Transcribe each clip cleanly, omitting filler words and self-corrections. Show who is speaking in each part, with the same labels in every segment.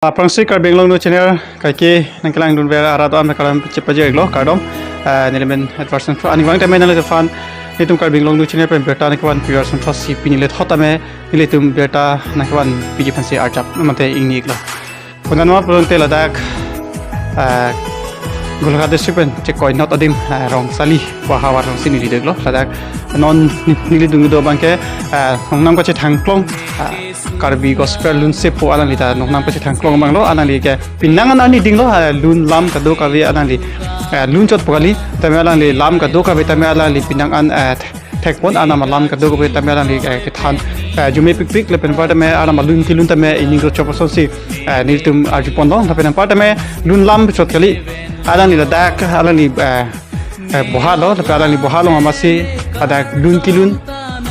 Speaker 1: Apherangke karbing long no channel kaki nangkalang dun vera arado am nakalam cepaje eglo kardom nilemen Edwardson ani wang tamen nale fan nitum karbing long no channel pen beta nakwan Edwardson fasi pinilet hotame niletum beta nakwan piji fansi archap mate ingni eglo punanwa pulonte ladak Golkar district cekoi not adim rong sali wahawar rong sini di deglo ladak non nili dungu do bangke nongnam ko che thangklong karbi gospel Lunsepo alang lita nongnam ko che thangklong banglo alang li ke pinangan ani dinglo lun lam kado kawi alang li lun chot pokali tame alang li lam kado kawi tame alang li pinangan thekpon anam lam kado kawi tame alang li ke than jume pik pik lepen pada me anam lun kilun tame iningro choposon si niltum arjupon dong tapi pada me lun lam chot kali alang ni ladak alang ni bohalo tapi alang ni bohalo mamasi ada lun kilun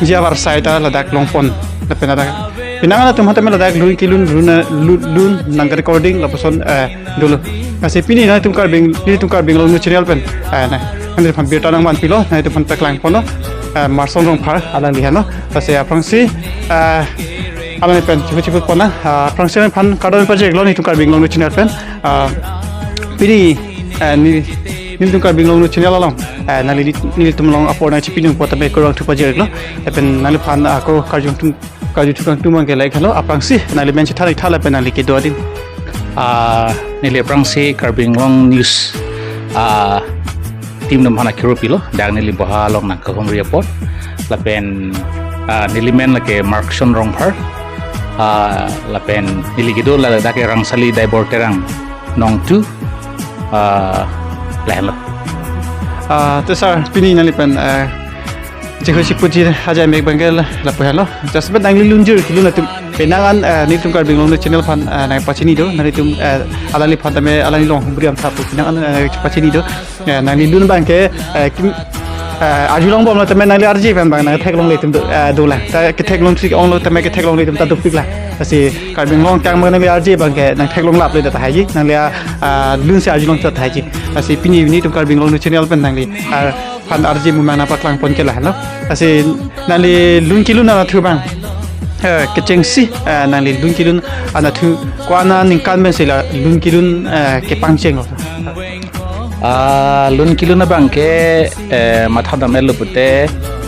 Speaker 1: jiawar saita ladak longpon tapi ladak pinangan tu mata ladak lun kilun lun nang recording laposon dulu kasi pini na tukar bing long channel pen na kan pan beta nang man pilo na itu pan taklang pono Marson Rongphar alang lihan no kasi Apherangke alang pen Cheputpon na Apherangke pan kadon project lo ni tukar bing long channel pen pini ni tukar bing long channel along nali ni tumlong apor na chipinung potame korang tu project lo pen nali pan ako kaju tukang tumang ke lai khalo Apherangke nali men chithali thala pen nali ke do din
Speaker 2: nili Apherangke karbing long news tim nam hana kiropilo dang nili boha long nang kahom report lapen nili men lake Marson Rongphar lapen nili gido la dake rangsali daibor terang nong tu lehlo
Speaker 1: tesar pini nali pen Chehut puji aja mek bangkel la pohalo jasben nang lunjur kilun atum penangan ni tum karbing long channel pan nang pachini do nang tum alali pan tame alali long briam thapu penangan pachini do nang lun bangke ajulong bom la tame nang arji pan bang nang theklong le tum do la ta ke theklong tri ong lo tame ke theklong le tum ta dupik la asi karbing long kang mang nang arji bangke nang theklong lap le ta haji nang le lun se ajulong ta haji asi pini ni tum karbing long channel pan nang li pan arji mumana patlang pon ke la no asi nali lun kilun na thu bang kecengsi nali lun kilun ana thu kwana ningkan men sila lun kilun ke pangcheng
Speaker 2: lun kilun na bang ke matha da melo pute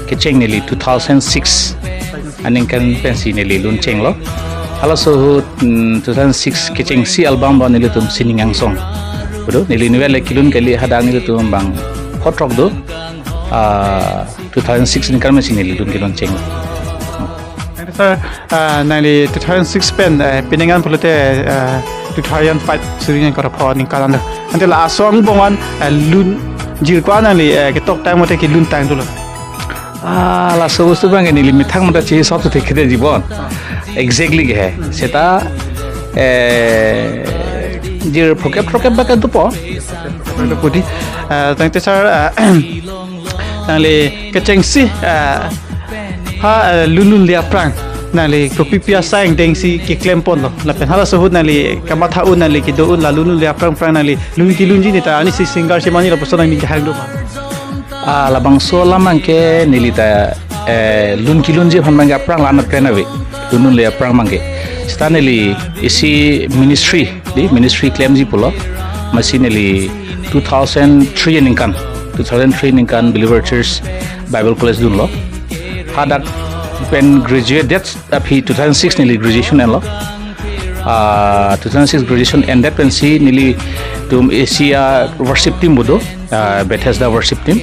Speaker 2: kecheng nili 2006 aning kan pensi nili lun cheng lo hala so 2006 kecheng si album ba nili tum siningang song bodo nili niwele kilun kali hadang nili tum bang hot rock do 2006 ni kan mesin nili lun kilun cheng
Speaker 1: sir nali 2006 pen pinangan pulute 2005 suringan ko rapor ning kalan antel asong bongan lun jil kwa nali ke tok tang mote ki lun tang dulu
Speaker 2: la so su bang ni limit thang mata chi sob te khide jibon exactly ge hai seta jir phokep ba ka dupo
Speaker 1: pudi tang te sir nali kechengsi ha lulun lia prang nali kopi pia sang deng si ki klempon lo la pen hala sohut nali kamatha un nali ki do un la lulun lia prang nali lun ki lunji ni ta ani si singar si mani la posona ni hang do
Speaker 2: la bang so lamang ke nilita lun ki lunji phan manga prang la na kena we lulun lia prang mangke staneli isi ministry claim ji polo masineli 2003 ningkan believer church bible college dun lo hadak pen graduate that's api 2006 nili graduation en lo 2006 graduation ended pen si nili tum asia worship team bodo Bethesda worship team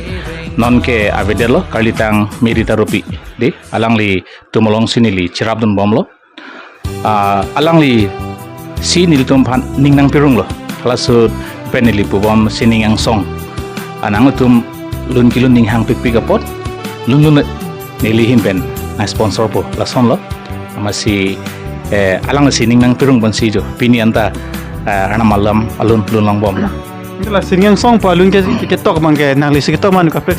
Speaker 2: non ke avedelo kalitang merita rupi de alangli tumolong sinili chirabdun bomlo alangli si nili tum phan ningnang pirung lo halasu penili pubom siningang song anang tum lun kilun ning hang pik apot lun nilihin pen na sponsor po lason lo amasi alang sining nang pirung bon si jo pini anta ana malam alun lun bom la
Speaker 1: la siningang song pa lun ke tok mangke nali se tok man ka prek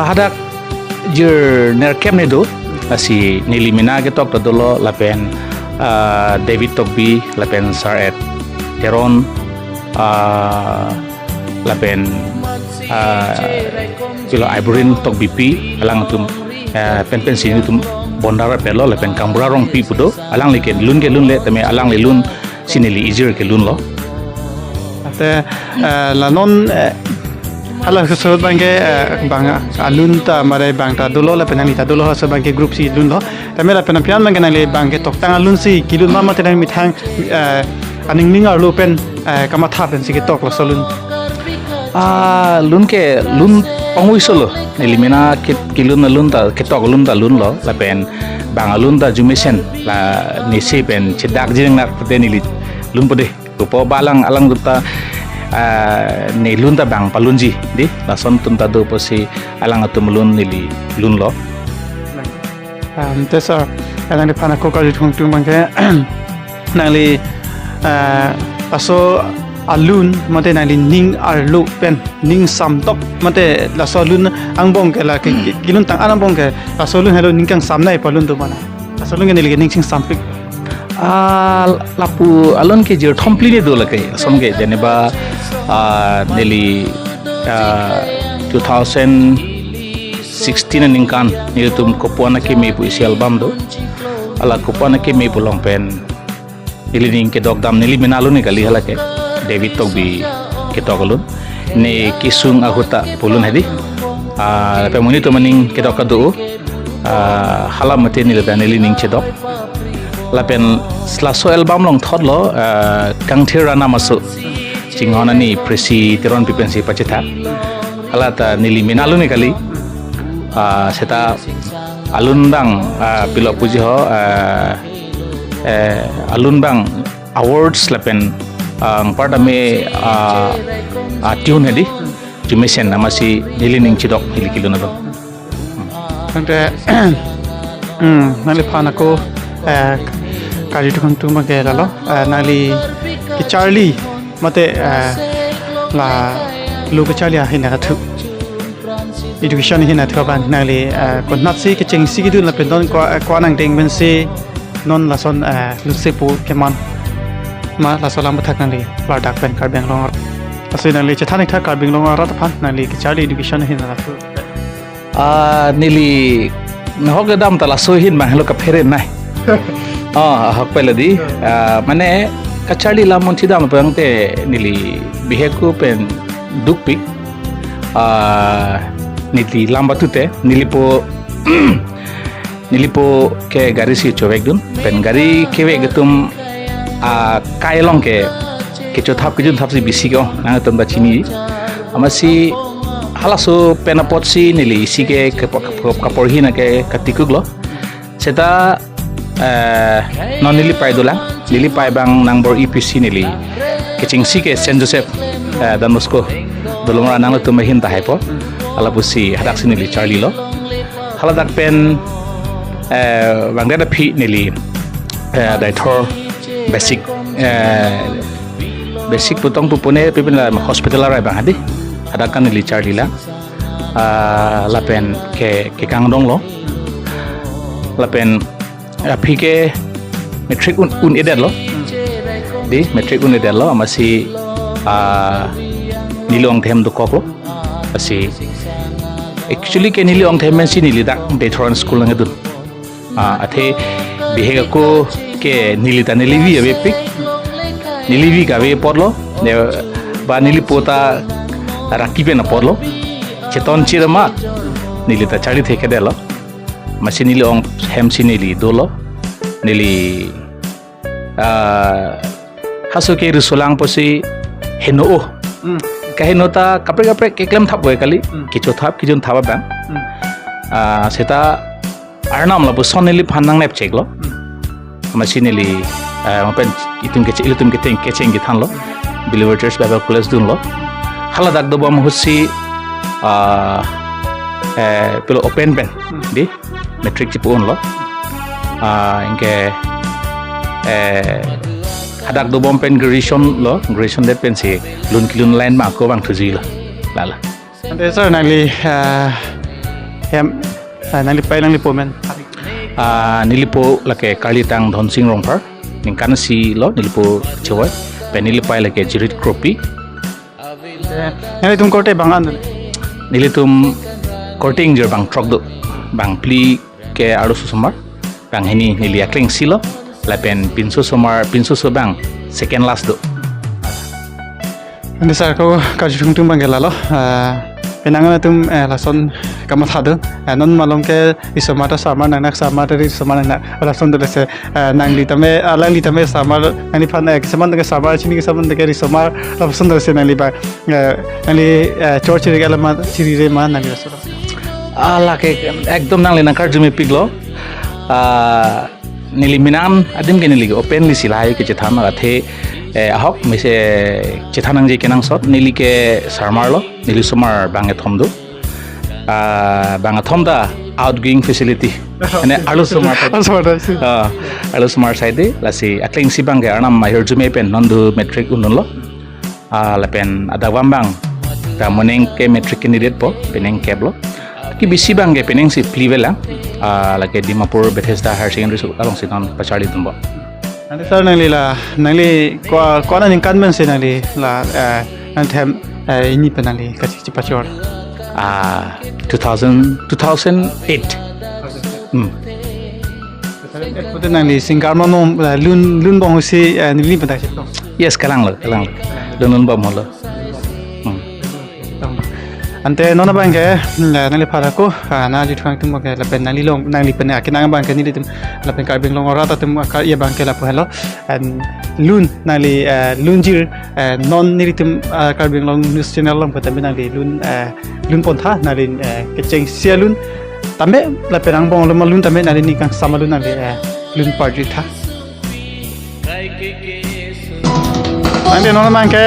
Speaker 2: hadak jir ner kem ne do asi nilimina ke tok do lo la pen David Tokbi la pen sar et teron la pen kilo iburin tok BP alang tum pen sini tum bondara pelo le pen kambura rong pi pudo alang le lun le tame alang le lun sinili easier ke lun lo
Speaker 1: ate la non hala khosot bangke banga alun ta mare bangta dulo la penali ta dulo sa bangke group si lun lo tamela penapian bangke nale bangke toktang alun si kilun mama tenang mithang aning ning ar lupen kama tha pen si ke tok lo solun
Speaker 2: lun ke lun pangui solo nelimena kilun na lun ta ketok lun ta lun lo la pen bang alun ta jumisen la ni se pen chedak jing nak pete nili lun pode po balang alang duta ni lun ta bang palunji di la son tun ta do posi alang atum lun nili lun lo
Speaker 1: tesa alang de pana ko ka jung tung bangke nali aso alun mate nali ning arlu pen ning samtok mate la solun angbong ke la kilun tang angbong ke la solun hello ning kang samnai palun tu mana la solun ke nili ning sing sampik
Speaker 2: lapu alon ke jir thompli ne do lakai som ke jeneba neli 2016 ningkan ni tum kopona ke me pu isi album do ala kopona ke me pu longpen nili ning ke dog dam nili menalo ni kali halake David Togbi ketokalun ne kisung ahuta pulun hadi pemuni to maning ketokadu halam mate ni la neli ning chedok lapen slaso album long thodlo kangthira namasu chingona ni presi teron pipensi pachita alata nili minalu ni kali seta alundang pilo puji ho alundang awards lapen part me tune hedi jumisen namasi nili ning chidok nili kiluna do
Speaker 1: ante nali phana ko kari tukang tu mage lalo nali ki Charlie mate la lu ke Charlie hina thu education hina thu ban nali ko natsi ke chengsi ki du la pendon ko nang ding ben se non la son Lunsepo keman ma la solam bathak nali product pen kar beng long asai nali chethanik tha kar beng long rat phan nali ki Charlie education hina thu
Speaker 2: nili nahok dam tala sohin ma helo ka fere nai hak peladi mane kachali lamon chidam pangte nili biheku pen dukpik nili lambatute nilipo ke gari si chowekdun pen gari kewe getum kailong ke chothap kijun thap si bisi ko nang tonda chini amasi halaso penapot si nili isi ke kaporhi na ke katikuglo seta non nili pai dolang nili pai bang nangbor EPC nili keching si ke Saint Joseph dan Moscow dolomra nang tu mahin ta haipo alapusi hadak si nili Charlie lo haladak pen bangda phi nili daithor basic putong pupune pipin la hospital rai bang hadi hadakan nili Charlie la lapen ke kangdong lo lapen api ke metric un edad lo di metric un edad lo amasi nilong them do kok lo asi actually ke nilong them men si nili dak Detroit school lang edun athe bihega ko ke nilita nilivi ave pik nilivi ka ve podlo ba nilipota rakibe na podlo cheton chirama nilita chari theke delo masi nilong hem si nili dolo nili haso ke rusulang posi heno ka henota kapre keklem thap boy kali kicho thap kijun thaba bang seta arnam la bo soneli phanang nep cheklo masi nili mapen itum ke cheng gi thanlo Believer Church Bible College dun lo hala dak do bam husi pelo open pen di metric Cheputpon lo inke hadak do bom pen gradation det pen si lun kilun line ma ko bang thuji lo lala
Speaker 1: ante sir nali hem nali pai nali pomen
Speaker 2: nilipo lake kalitang dhonsing Rongphar ningkan si lo nilipo chewai pen nilipai lake jirit kropi
Speaker 1: nali tum kote bangan
Speaker 2: nilitum korting jer bang trok do bang pli ke aru susumar bang hini nili akling silo lapen pinso so bang second last do.
Speaker 1: Ini saya kau kaji tung bangke lalo. Penangan tum lason kamu thadu. Non malong ke isomata sama nak sama dari sama nak lason tu se nang li tame alang li tame sama nang li pan sama dengan sama sini sama dengan isomar lason tu se nang li church re gala ma chiri re ma nang li lason.
Speaker 2: Ala ke ekdom nang le nakar jumi piglo. Nili minan adim ke nili open li silai ke cethan athe ahok mise cethanang je kenang sot nili ke sarmar lo nili sumar bange thomdu da outgoing facility ane alu sumar alu sumar side lasi akling sibang ke anam mahir jume pen nondu metric unun lo lapen adawam bang ta moneng ke metric candidate po peneng keblo ki bisi bang ke peneng si plivela lagi Dimapur Bethesda Higher Secondary School along sinon pachali tumbo.
Speaker 1: Nanti sir nang li ko na ning kanmen se nang li la nang them ini penali kasi pachor.
Speaker 2: 2008.
Speaker 1: Betul nang li singkarma nom lun bong si ni pentak sito.
Speaker 2: Yes kalang lo lun bom lo.
Speaker 1: Ante nona bangke nali paraku na di tuang tum ke lapen nali long nali pen akinang bangke ni tum lapen karbing long rata tum ka ia bangke la pohelo and lun nali lunjir non ni tum karbing long news channel long patam nali lun pontha nali kecheng sialun tambe lapen ang bong lun tambe nali ni kang samalun nali lun parji tha Nanti nona bangke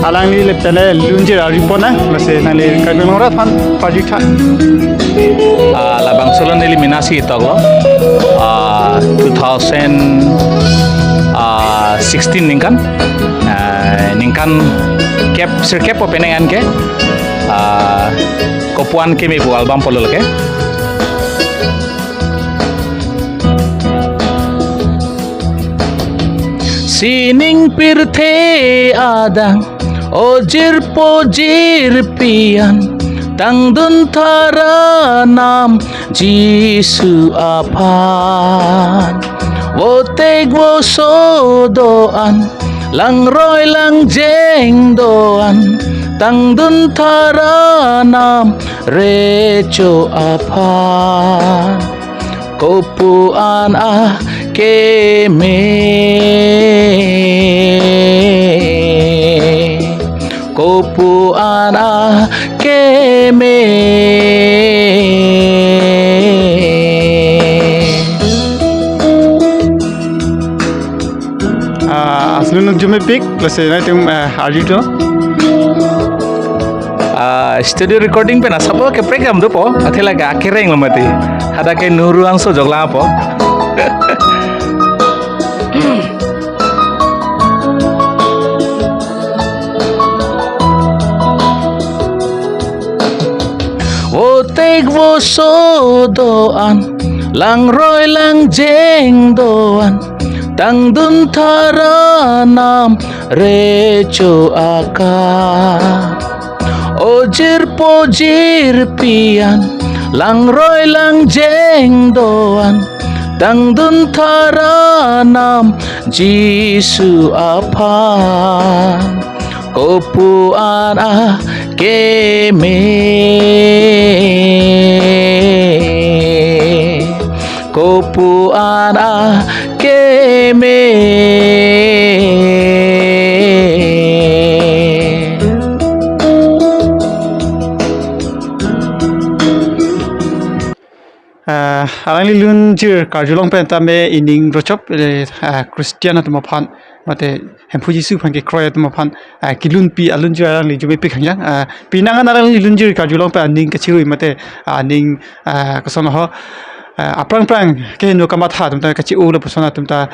Speaker 1: alang ni lepele lunjir aripona masih nali karbing long rat pan parji tha
Speaker 2: Labang solon eliminasi itu lo 2016 ningkan cap sir cap openangan ke kopuan ke me bu album polo ke sining pirthe adang ojir pojir pian Tangdun thara nam Jisu apan Wo teg wo so doan Lang roy lang jeng doan Tangdun thara nam Recho apan Kopuan keme Kopuan keme
Speaker 1: asli nuk jume pik lase na tum arjito
Speaker 2: studio recording pe na sabo ke program do po athela ga kereng lamati hada ke nuru angso jogla po Wo teg wo so doan lang roy lang jeng doan tang dun thara nam recho aka ojir pojir pian lang roy lang jeng doan tang dun thara nam Jisu apan kopuan keme kopuan keme
Speaker 1: alang lunjir karjulong pen tambe ining rochop Christian atau mapan mate hempuji su pangke kroya atau mapan kilun pi alunjir alang li jume pi kanjang pinangan alang li lunjir karjulong pen aning kecirui mate aning kesono ho aprang ke no kamatha tumta kachi ula pusona tumta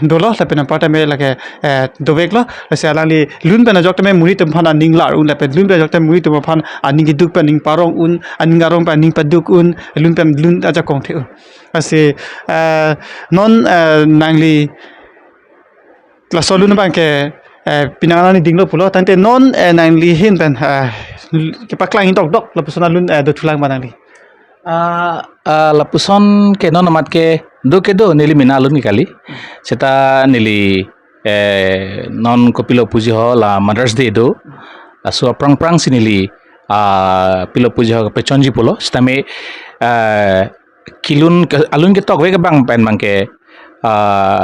Speaker 1: dolo la pena parta me lage doveklo se alang li lun pen jokta me muri tum phana ning lar un la pen lun pen jokta muri tum phan aning ki duk pen ning parong un aning arong pen ning paduk un lun pen lun aja kong the ase non nangli la solun bangke pinangan ni dinglo pulo tante non nangli hin pen ke paklang dok la pusona lun do thulang manangli
Speaker 2: lapuson ke non amat ke do nili minalun ni kali seta nili non kopilo puji ho la Mother's Day do la so prang sinili pilo puji ho pechonji polo stame kilun alun ke tok we bang pen bangke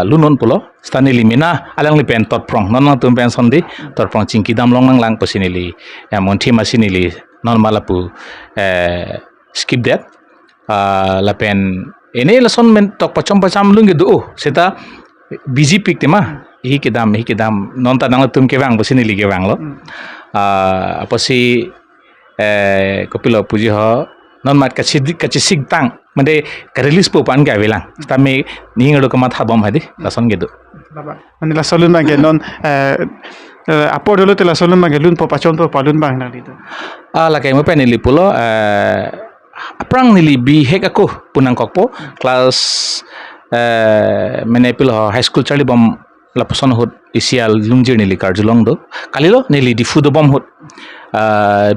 Speaker 2: lunon polo stanili mina alang li pen tot prong non tum pen sondi tot prong chingki dam long lang pasinili monthi masinili non malapu skip that la pen ene la son men tok pacham lung do seta busy pick tema hi kedam non ta nang tum ke bang pasinili ke bang lo apa si kopilo puji ho non mat kachisig tang mende release po pan ga velang tame ningodo ka matha bom hadi lason gedo
Speaker 1: baba mane la solun bang non apo dolo te la solun bang lun po pachon po palun bang na dito
Speaker 2: la kai mo penili pulo aprang nili bi hekako punang kokpo class mene pilo high school charli bom la poson hot isial lungjir nili karjulong do kalilo nili difu do bom hot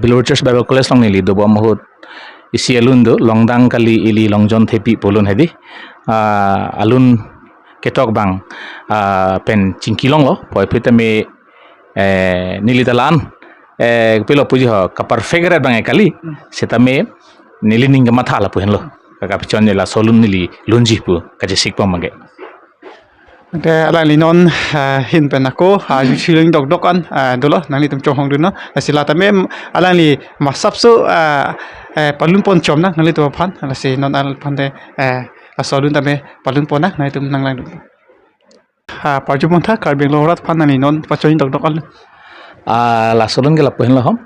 Speaker 2: Bilor Church Bible College long nili do bom hot isi alun do longdang kali ili longjon thepi polun hedi alun ketok bang pen cingkilong lo poi pitame nili talan pelo puji ho ka perfect bang kali setame nili ninga matha la puhen lo ka pichon la solun nili lunji pu ka je sikpom mage
Speaker 1: te ala linon hin penako chiling dok an dolo nang tum chong dun no sila tame ala li masapso palun pon chom na nang to phan ala si non al phan de asolun tame palun pon na nang tum nang lang parjumon tha karbeng lorat phan nang non pachoin dok an
Speaker 2: la solun gela puhen lo hom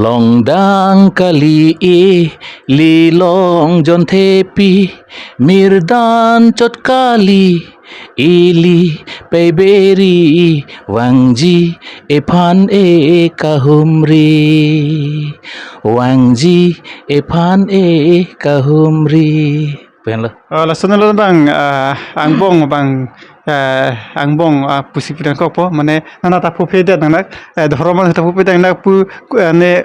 Speaker 2: longdang kali li long jon thepi mirdan chot kali ili peberi wangji ephan e kahumri wangji ephan e kahumri pen lo
Speaker 1: la sonalo bang angbong bang angbong pusi pidang ko mane nana ta pu phede nak dhorman ta pu phede nak pu ne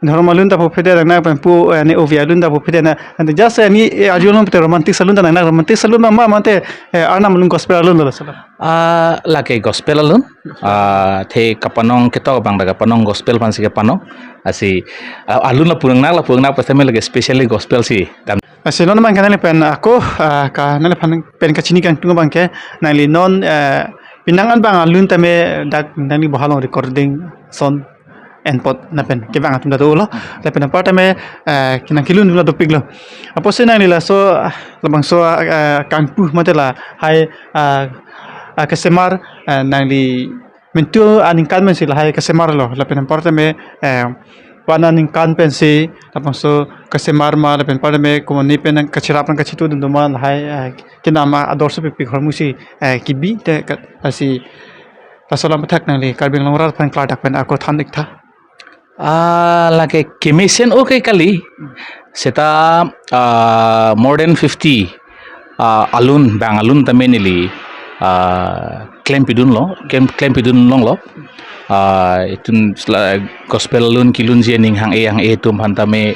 Speaker 1: dhormalun ta pu phede nak pu ne ovialun ta pu phede na and just ni ajulun te romantic salun ta nak romantic salun ma mate anam lung gospel alun la sala
Speaker 2: la ke gospel alun the kapanong keto bang daga panong gospel pan si panong asi alun la purang nak pasame lage specially gospel si
Speaker 1: non man kanale pen ako ka nale pen ka chini kan tunga bangke nali non pinangan bang alun tame dak nani bohalong recording son enpot na pen ke bang atum da lo le pen part me kinang kilun la topik lo apo se nani la so labang so kangpu matela hai kesemar nali mentu aning kan men sila hai kesemar lo le pen part me pananing kan pensi tapos so kesemar ma le pen pada me komoni pen kachirapan kachitu duman hai kinama adorso pipi hormusi kibi te asi tasolam thak nang le karbeng longrar pan kladak pen ako thanik tha
Speaker 2: la ke kemisen okay kali seta more than 50 alun bang alun tamenili claim pidun long lo itun gospel lun kilun jening hang e tum hantame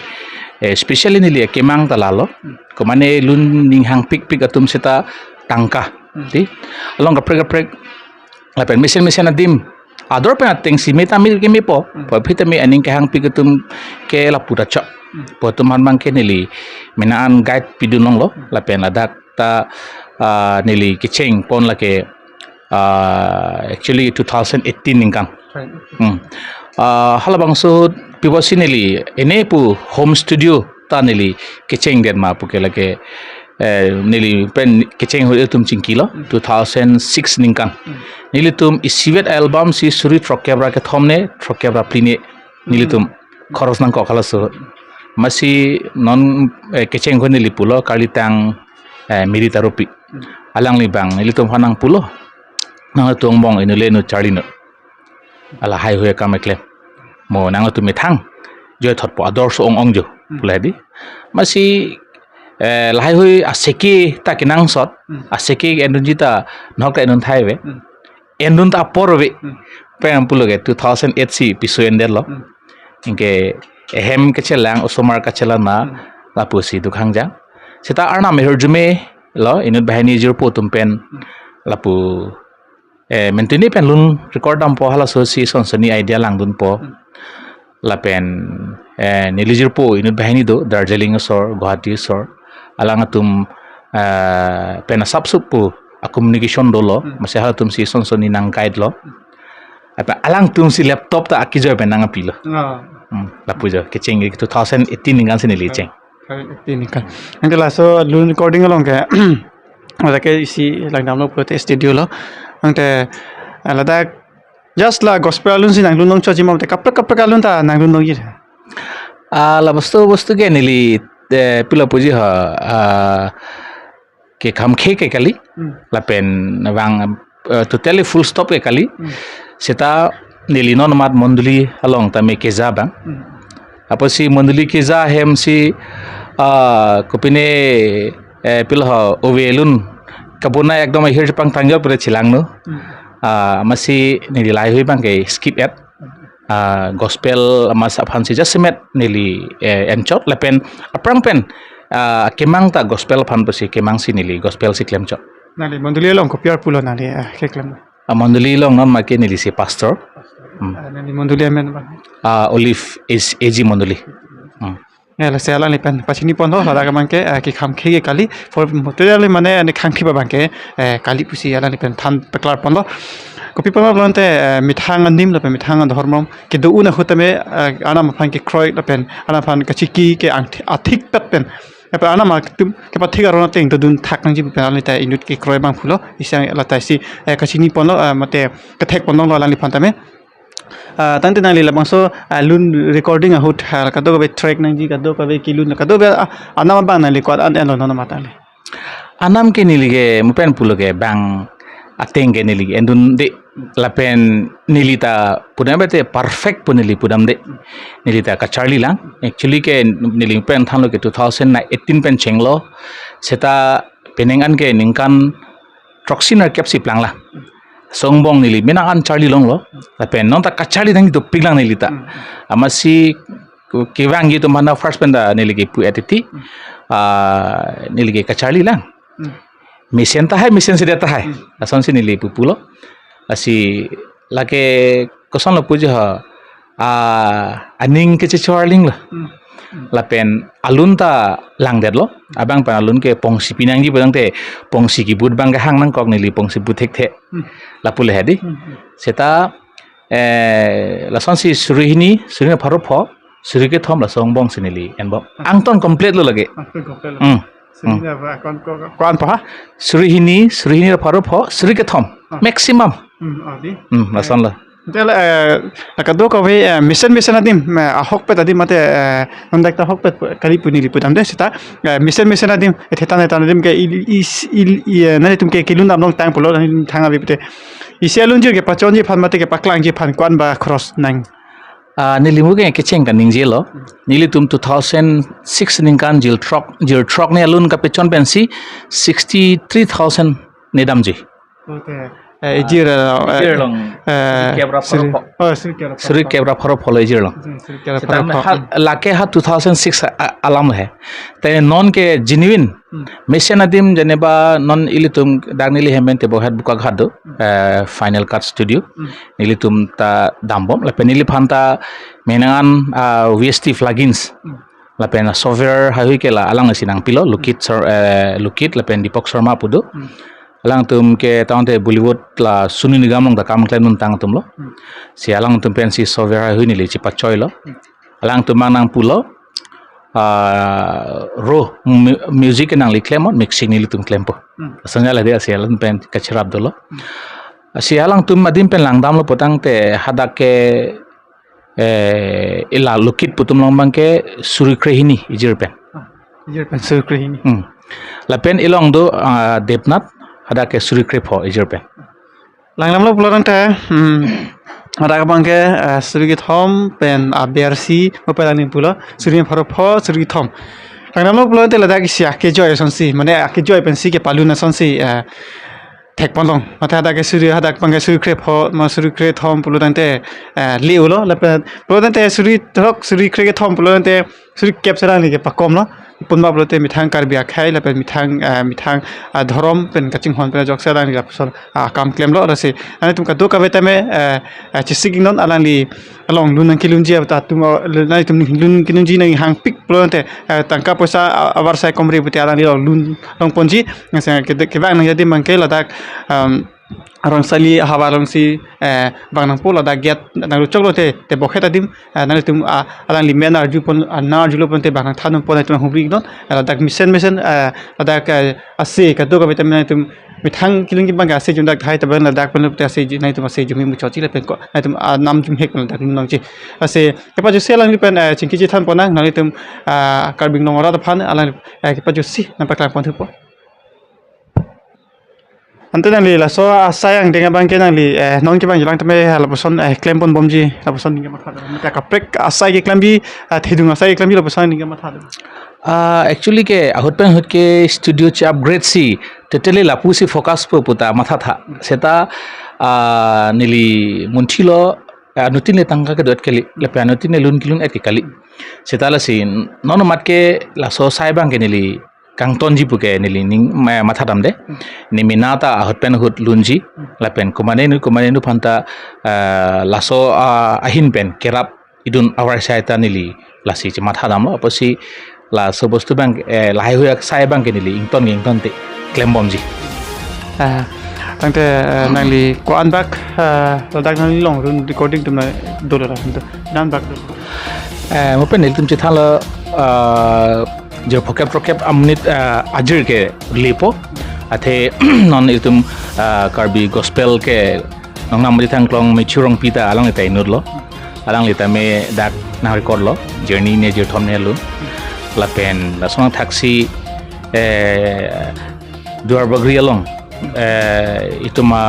Speaker 2: especially nili kemang talalo komane lun ning hang pik atum seta tangka ti along prek la pen mission adim ador pen ateng si meta mi ke mi po pitame aning ke hang pik atum ke la pura cha po tum han bang ke nili minaan guide pidun long lo la pen adak ta nili kicheng pon la ke actually 2018 ningkang halabang so pibo sinili ene pu home studio ta nili kicheng den ma pu ke lake nili pen kicheng ho tum chingkilo 2006 ningkang nili tum isivet album si suri trokebra ke thomne trokebra pline nili tum khoros nang ko khalaso masi non kicheng ho nili pulo kalitang mirita rupi alang libang nili tum hanang pulo nang tong bong inule no charlino ala hai hoya kameklem mo nang tu methang joy thot po ador so ong jo puladi masi lai hoi aseki ta kinang sot aseki endunjita nokta endun thaiwe endun ta porwe pem puloge 2008 si pisu endel lo inke ehem ke chelang osomar ka chelana lapusi dukhangja seta arna mehurjume lo inut bahani jur po tumpen lapu mentini pen lun record dam po hala so si sonsoni idea lang dun po lapen nilijur po inut bahani do Darjeeling sor Guwahati sor alang atum pen sapsup po a communication do lo masih hala tum si sonsoni nang guide lo apa alang tum si laptop ta akijo pen nang apilo lapu jo kecing 2018 ningan sinili ceng
Speaker 1: ini kan angkala so lun recording along ke ada ke isi lang dam lo prote studio lo angte alada just la gospel lun sin lun nong choji mam te kapra lun ta nang lun nong yi
Speaker 2: la bostu ke nili pila puji ha ke kham ke kali la pen wang totally full stop ke kali seta nili non mat monduli along ta me ke jabang apa si monduli ke ja hem si kopine pilha ovelun kabuna ekdom hir pang tangjal pure chilang no masi nili lai hui bang ke skip at gospel mas aphan si jasmet nili enchot lepen aprang pen kemang ta gospel phan pasi kemang si nili gospel si klem chot
Speaker 1: nali monduli long kopiar pulo nali ke klem
Speaker 2: monduli long non ma ke nili si pastor
Speaker 1: nali monduli amen
Speaker 2: olive is AG monduli
Speaker 1: la sela ni pen pachini pondo la daga manke ki kham khege kali for material mane ani khangthi ba banke kali pusi ala ni pen than peklar pondo kopi pondo lonte mithang nim la pen mithang dhormom ke do una hutame ana maphan ke kroy la pen ana phan ka chiki ke athik pet pen apa ana ma tum ke pathik arona teng to dun thak nang ji pen ala ta inut ke kroy bang phulo isang la ta si kachini pondo mate kathek pondo la ni phantame tante nang lila bangso lun recording a hut kado be track nang ji kado be kilun kado be anam bang nang li kwat an en no matale
Speaker 2: anam ke nilige mupen puloge bang ateng ke nilige endun de lapen nilita punabete perfect punili pudam de nilita ka charlie lang actually ke niling pen thanlo ke 2018 pen chenglo seta penengan ke ningkan troxiner capsi plang la songbong nili minangan charlie long lo lapen non ta kachali dang to piglang nilita amasi kiwang gitu mana first penda niligi pu etiti niligi kachali lang mission ta hai mission se deta hai ason si nili pu pulo asi lake koson lo puji ha aning ke charling la lapen alunta lang det lo abang pa alun ke pongsi pinang ji badang te pongsi ki bud bang hang nang kok nili pongsi buthek the lapule hedi seta la sonsi surihini pharo pho suri ke thom la songbong sinili enbo angton complete lo lage kon pa surihini pharo pho suri ke thom maximum la son la tel kado ko ve mission adim ahok pet adim mate nondak ta hok pet kali puni liput amde sita mission adim ethetan adim ke nani tum ke kilun amnong tang polo thanga bipte isialun jir ke pachonji phan mate ke paklang ji phan kwan ba cross nang nilimu ke kecheng kan ningjelo nili tum 2006 ningkan jil truck ne alun ka pechon pensi 63000 nedamji long suri kebra pharo pholo long lake ha 2006 alam hai te non ke genuine mission adim janeba non ilitum dagnili hemen te bohat buka ghado final cut studio nilitum ta dambom la penili phanta menangan VST plugins la pena software hawi ke la alang sinang pilo lukit la pen Dipok Sharma pudo alang tum ke taunte Bollywood la suni nigam long da kam klen nun tang tum lo si alang tum pensi software hui ni le chipa choi lo alang tum nang pulo ro music nang li klemon mixing ni tum klempo sanga la dia si alang pen kachrap dolo si alang tum adim pen lang dam lo potang te hadak ke ila lukit putum long bang ke suri krehini ijir pen
Speaker 1: suri krehini
Speaker 2: la pen ilong do Depnat ada ke suri krepo ijirpen
Speaker 1: langlam lo pulang te ada bangke suri thom pen abersi mopelang ni pulo suri pharo pho suri thom langlam lo pulang te lada ki sia ke joy sonsi mane ke joy pen si ke paluna sonsi thek pondong mata ada ke suri ada bangke suri krepo ma suri kre thom pulo te leulo la pen pulo te suri thok suri kre thom pulo te สุดเก็บเสร็จแล้วนี่เก็บปากกมเนาะปุ่นมาบรเตมีทางการเบียร์ไข่แล้วเป็นมีทางดรมเป็นกระจิงหอนเป็นจอกเสร็จแล้วนี่กับส่วนกำเคลมล้อแล้วสิอันนี้ตุ้มกระดูกกับเวทเมจิสิกินนนอะไรนี่ลองลุนนังกิลุนจีแต่ตุ้มนั่นตุ้มลุนกิลุนจีนั่งหางปิกปล้นแต่ตั้งกับภาษาอวารสายคอมรีบุตรอะไรนี่ลองปนจีนั่นสิเก็บบ้างนั่งjadi mangke ladak orang sali hawa orang si bang nang pula dak get nang lucok lo te bokhet adim nang tum alang limen arju pon anar julo pon te bang nang thanum pon tum hubri don ladak misen ladak ase ka to ka betam nang tum mithang kilung bang ase jum dak thai ta ban ladak pon te ase nang tum ase jumi mu chochi le pen ko nang tum nam jum hek ladak nang chi ase ke pa ju se lang pen chingki ji than pon nang tum karbing nong ra ta phan alang ke pa ju si nang paklang pon thu po Ante nang li la so sayang dengan bangke nang li non ke bang jelang tame la person claim pon bomji la person ninga matha mata kaprek asai ke claim bi thidung asai ke claim bi la person ninga matha
Speaker 2: actually ke ahutpen hut ke studio che upgrade si totally la pusi focus po puta matha tha seta nili munthilo nutin le tangka ke dot kali le pianotin le lun kilun et ke kali seta la sin non mat ke la so sai bang ke nili kang tonji puke nili ning matha dam de ni minata hotpen hut lunji la pen kumane nu phanta laso ahin pen kerap idun awar saita nili lasi che matha dam lo aposi la so bostu bang lai hoyak sai bang ke nili ington te claim bomji
Speaker 1: tangte nang li ko an bak ladak nang li long run recording tum dollar nan bak
Speaker 2: mo pen nil tum che thala जो फोकेप अमनित अजर के लेपो अथे नॉन इतुम कार्बी गॉस्पेल के नंगना मदि थांक्लोंग मेचुरंग पिता आलांग इता इनुरलो आलांग इता मे दाक ना रिकॉर्ड लो जर्नी ने जो थमने लो लापेन लासोंग थाक्सी दुआर बग्री अलोंग इतुमा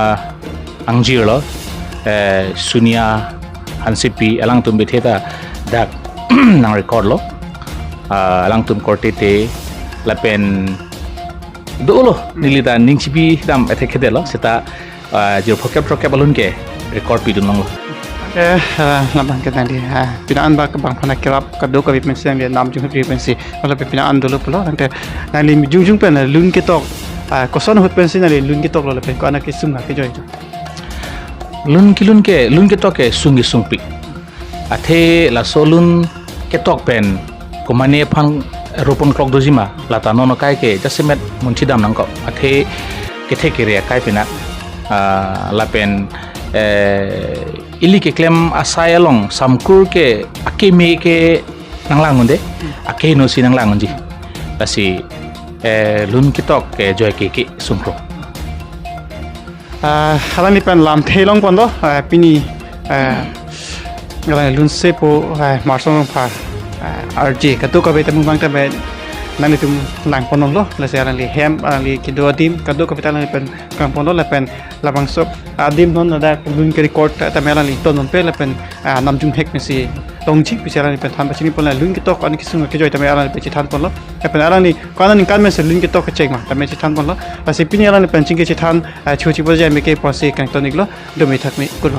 Speaker 2: अंजीर लो सुनिया हंसिपी आलांग तुम बेथेता दाक ना रिकॉर्ड लो lang tum korte te lapen dolo nilita ningsipi dam attack kedelo seta jir phokep balun ke record pi dunong
Speaker 1: labang ke tadi pinaan ba bang phana kerap kado ka bipmen siang dia nam jung frequency wala pinaan dolo pulo nang te nang lim jung pen lun ke tok koson hot pen sin lun ke tok lo pen ko anak ke sung ke joy
Speaker 2: lun ke tok ke sungi sungpi athe la solun ke tok pen kumane phang ropon klok dojima lata nono kai ke jasimet munchi dam nang ko athe kethe ke re kai pina lapen ili ke claim asayalong samkur ke akeme ke nanglang unde akeno si nanglang unji lasi lun kitok ke joy ke sungkro
Speaker 1: halani pen lam thelong pondo pini Lunsepo Marson Rongphar RJ katu ka beta mung ta be nang tum lang ponon lo la se li hem li kido adim kadu ka beta pen kang ponon la pen labang sop adim non da lun ke record ta mela li ton pe la pen nam jung hek me si tong chi pi sera li pen tham ba chini pon la lun ki tok an ki sung ke joy ta mela pe chi than pon lo pen ara ni kana ni kan me se lun ki tok ka chek ma ta me chi than pon lo la se pin ara ni pen ching ke chi than chu chi bo ja me ke po se kang ton ik lo do me thak me kur